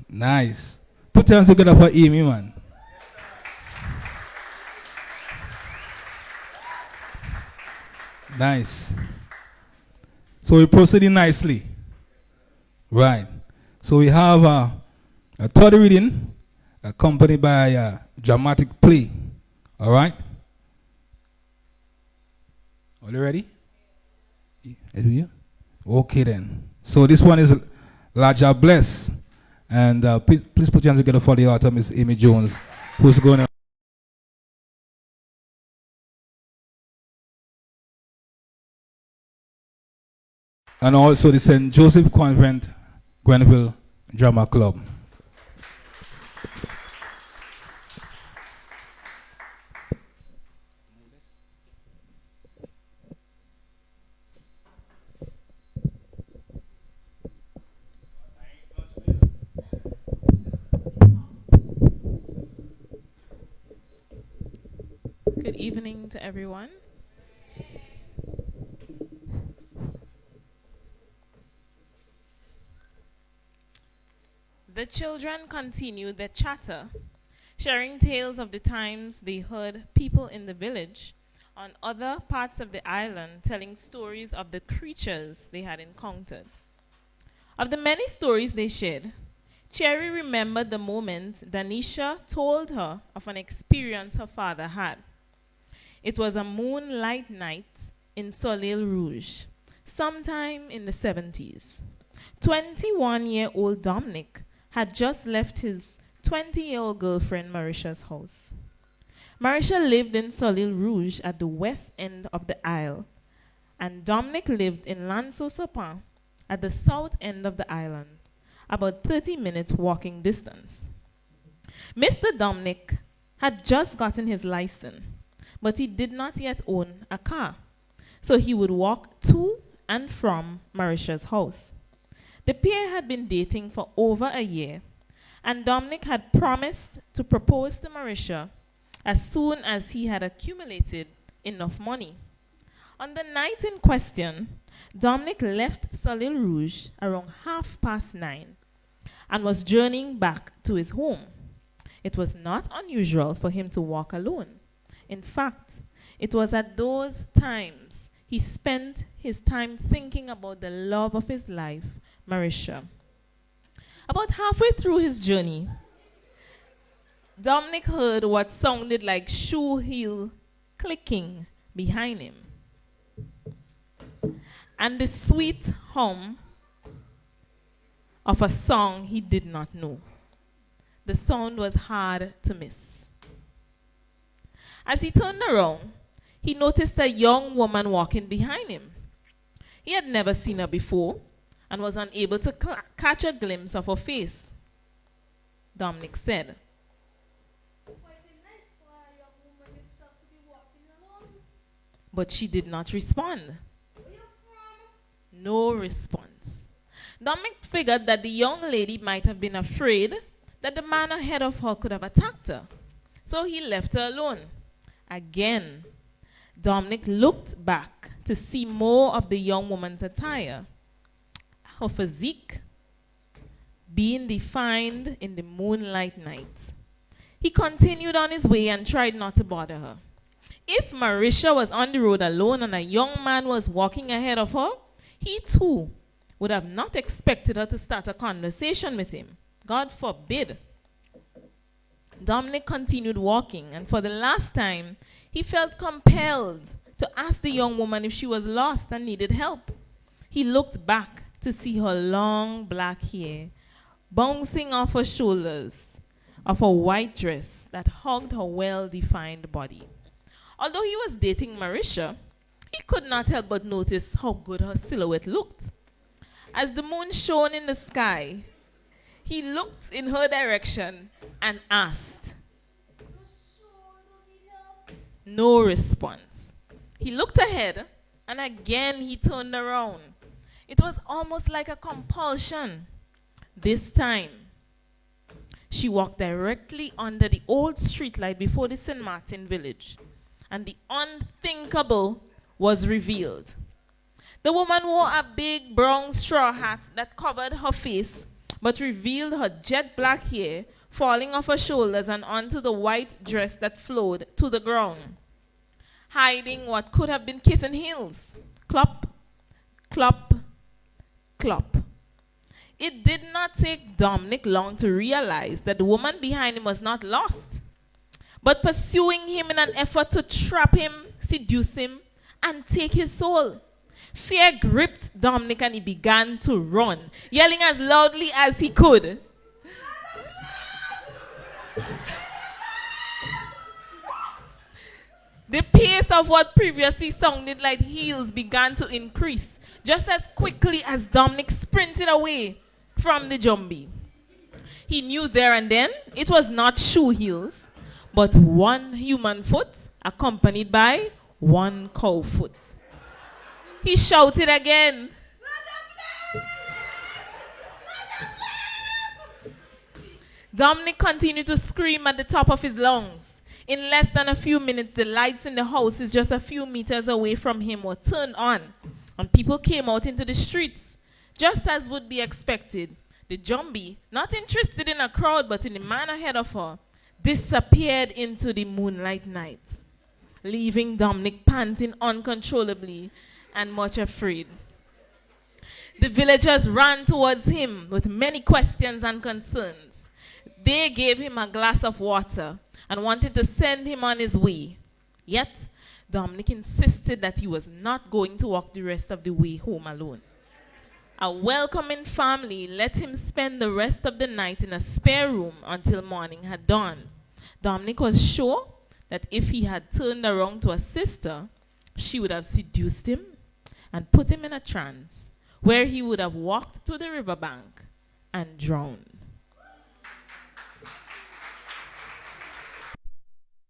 Nice. Put your hands together for Amy, man. Nice. So we're proceeding nicely. Right. So we have a third reading accompanied by a dramatic play. All right? Are you ready? Okay then. So this one is Larger Bless. And please put your hands together for the author, Miss Amy Jones, who's going to. And also the St. Joseph Convent, Grenville Drama Club. Good evening to everyone. The children continued their chatter, sharing tales of the times they heard people in the village on other parts of the island telling stories of the creatures they had encountered. Of the many stories they shared, Cherry remembered the moment Danisha told her of an experience her father had. It was a moonlight night in Soleil Rouge, sometime in the 70s. 21-year-old Dominic had just left his 20-year-old girlfriend Marisha's house. Marisha lived in Soleil Rouge at the west end of the isle, and Dominic lived in Lanceau-Sapin at the south end of the island, about 30 minutes walking distance. Mr. Dominic had just gotten his license, but he did not yet own a car, so he would walk to and from Marisha's house. The pair had been dating for over a year, and Dominic had promised to propose to Marisha as soon as he had accumulated enough money. On the night in question, Dominic left Soleil Rouge around 9:30 and was journeying back to his home. It was not unusual for him to walk alone. In fact, it was at those times he spent his time thinking about the love of his life, Marisha. About halfway through his journey, Dominic heard what sounded like shoe heel clicking behind him, and the sweet hum of a song he did not know. The sound was hard to miss. As he turned around, he noticed a young woman walking behind him. He had never seen her before and was unable to catch a glimpse of her face. Dominic said, but she did not respond. No response. Dominic figured that the young lady might have been afraid that the man ahead of her could have attacked her, so he left her alone. Again, Dominic looked back to see more of the young woman's attire, her physique being defined in the moonlight night. He continued on his way and tried not to bother her. If Marisha was on the road alone and a young man was walking ahead of her, he too would have not expected her to start a conversation with him. God forbid. Dominic continued walking, and for the last time, he felt compelled to ask the young woman if she was lost and needed help. He looked back to see her long black hair bouncing off her shoulders of a white dress that hugged her well-defined body. Although he was dating Marisha, he could not help but notice how good her silhouette looked. As the moon shone in the sky, he looked in her direction and asked. No response. He looked ahead, and again he turned around. It was almost like a compulsion. This time, she walked directly under the old streetlight before the St. Martin village, and the unthinkable was revealed. The woman wore a big brown straw hat that covered her face, but revealed her jet black hair falling off her shoulders and onto the white dress that flowed to the ground, hiding what could have been kitten heels. Clop, clop, clop. It did not take Dominic long to realize that the woman behind him was not lost, but pursuing him in an effort to trap him, seduce him, and take his soul. Fear gripped Dominic and he began to run, yelling as loudly as he could. The pace of what previously sounded like heels began to increase, just as quickly as Dominic sprinted away from the zombie. He knew there and then it was not shoe heels, but one human foot accompanied by one cow foot. He shouted again. Dominic continued to scream at the top of his lungs. In less than a few minutes, the lights in the houses just a few meters away from him were turned on, and people came out into the streets. Just as would be expected, the zombie, not interested in a crowd but in the man ahead of her, disappeared into the moonlight night, leaving Dominic panting uncontrollably and much afraid. The villagers ran towards him with many questions and concerns. They gave him a glass of water and wanted to send him on his way. Yet, Dominic insisted that he was not going to walk the rest of the way home alone. A welcoming family let him spend the rest of the night in a spare room until morning had dawned. Dominic was sure that if he had turned around to assist her, she would have seduced him and put him in a trance, where he would have walked to the riverbank and drowned.